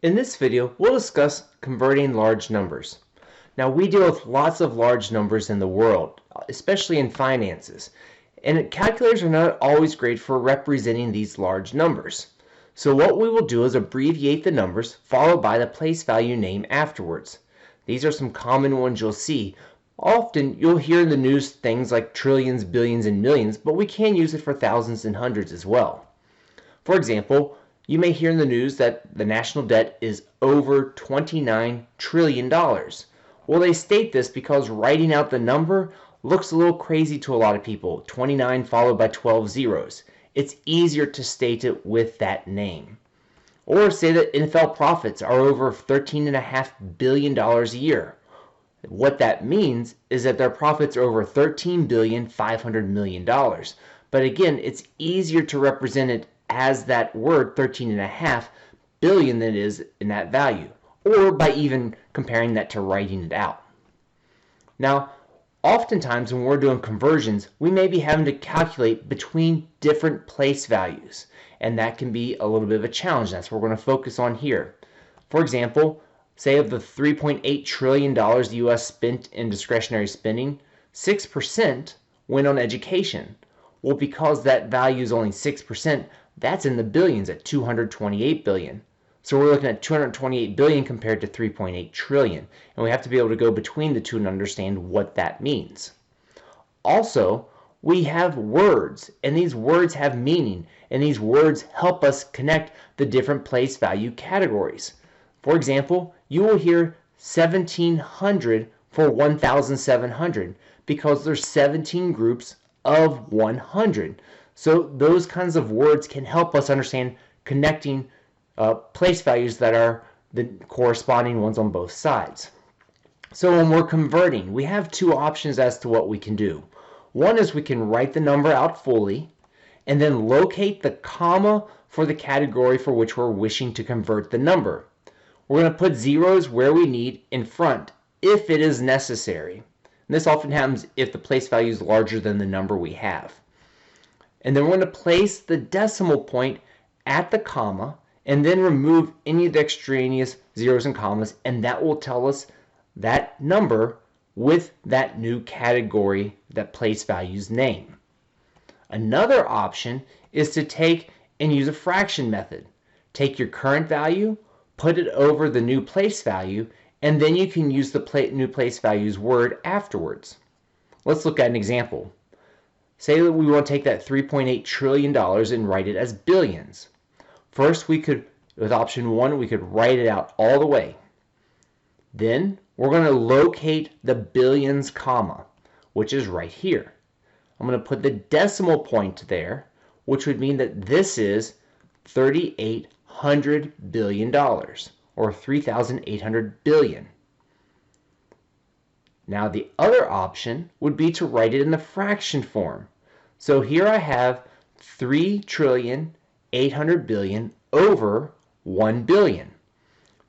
In this video, we'll discuss converting large numbers. Now, we deal with lots of large numbers in the world, especially in finances, and calculators are not always great for representing these large numbers. So what we will do is abbreviate the numbers followed by the place value name afterwards. These are some common ones you'll see. Often you'll hear in the news things like trillions, billions, and millions, but we can use it for thousands and hundreds as well. For example, you may hear in the news that the national debt is over $29 trillion. Well, they state this because writing out the number looks a little crazy to a lot of people, 29 followed by 12 zeros. It's easier to state it with that name. Or say that NFL profits are over $13.5 billion a year. What that means is that their profits are over $13.5 billion. But again, it's easier to represent it as that word 13.5 billion than it is in that value, or by even comparing that to writing it out. Now, oftentimes when we're doing conversions, we may be having to calculate between different place values, and that can be a little bit of a challenge. That's what we're going to focus on here. For example, say of the $3.8 trillion the U.S. spent in discretionary spending, 6% went on education. Well, because that value is only 6%, that's in the billions at 228 billion. So we're looking at 228 billion compared to 3.8 trillion. And we have to be able to go between the two and understand what that means. Also, we have words, and these words have meaning, and these words help us connect the different place value categories. For example, you will hear 1700 for 1700 because there's 17 groups of 100. So those kinds of words can help us understand connecting place values that are the corresponding ones on both sides. So when we're converting, we have two options as to what we can do. One is we can write the number out fully and then locate the comma for the category for which we're wishing to convert the number. We're going to put zeros where we need in front if it is necessary. And this often happens if the place value is larger than the number we have. And then we're going to place the decimal point at the comma and then remove any of the extraneous zeros and commas, and that will tell us that number with that new category, that place value's name. Another option is to take and use a fraction method. Take your current value, put it over the new place value, and then you can use the new place value's word afterwards. Let's look at an example. Say that we want to take that $3.8 trillion and write it as billions. First, we could, with option 1, we could write it out all the way. Then, we're going to locate the billions comma, which is right here. I'm going to put the decimal point there, which would mean that this is $3,800 billion, or 3,800 billion. Now the other option would be to write it in the fraction form. So here I have 3,800 billion over 1 billion.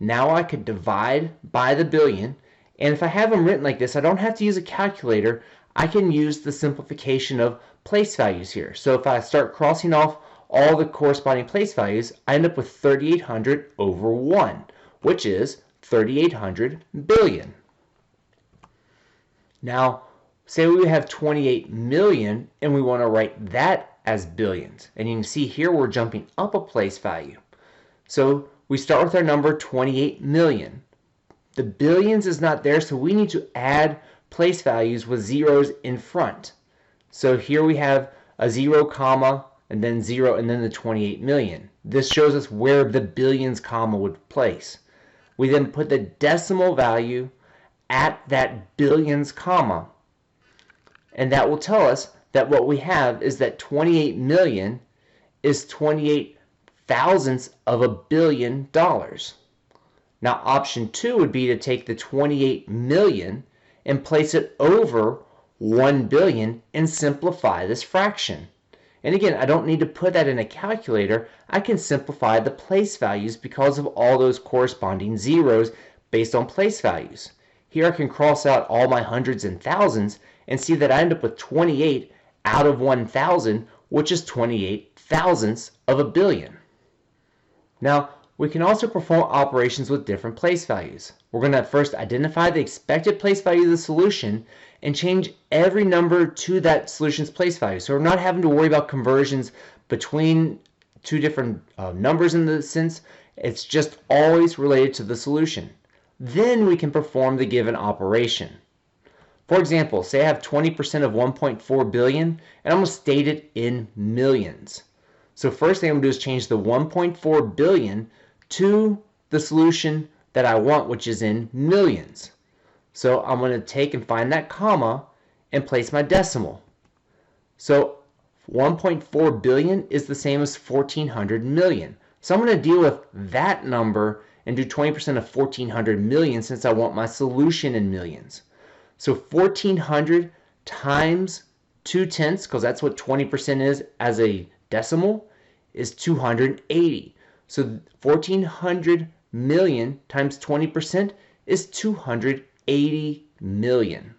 Now I could divide by the billion, and if I have them written like this, I don't have to use a calculator. I can use the simplification of place values here. So if I start crossing off all the corresponding place values, I end up with 3,800 over 1, which is 3,800 billion. Now, say we have 28 million and we want to write that as billions. And you can see here we're jumping up a place value. So we start with our number 28 million. The billions is not there, so we need to add place values with zeros in front. So here we have a 0 comma and then 0 and then the 28 million. This shows us where the billions comma would place. We then put the decimal value at that billions comma, and that will tell us that what we have is that 28 million is 28 thousandths of $1 billion. Now option 2 would be to take the 28 million and place it over 1 billion and simplify this fraction. And again, I don't need to put that in a calculator. I can simplify the place values because of all those corresponding zeros based on place values. Here I can cross out all my hundreds and thousands and see that I end up with 28 out of 1,000, which is 28 thousandths of $1 billion. Now, We can also perform operations with different place values. We're going to first identify the expected place value of the solution and change every number to that solution's place value. So we're not having to worry about conversions between two different numbers in the sense. It's just always related to the solution. Then we can perform the given operation. For example, say I have 20% of 1.4 billion and I'm going to state it in millions. So first thing I'm going to do is change the 1.4 billion to the solution that I want, which is in millions. So I'm going to take and find that comma and place my decimal. So 1.4 billion is the same as 1,400 million. So I'm going to deal with that number and do 20% of 1,400 million since I want my solution in millions. So 1,400 times 2/10, because that's what 20% is as a decimal, is 280. So 1,400 million times 20% is 280 million.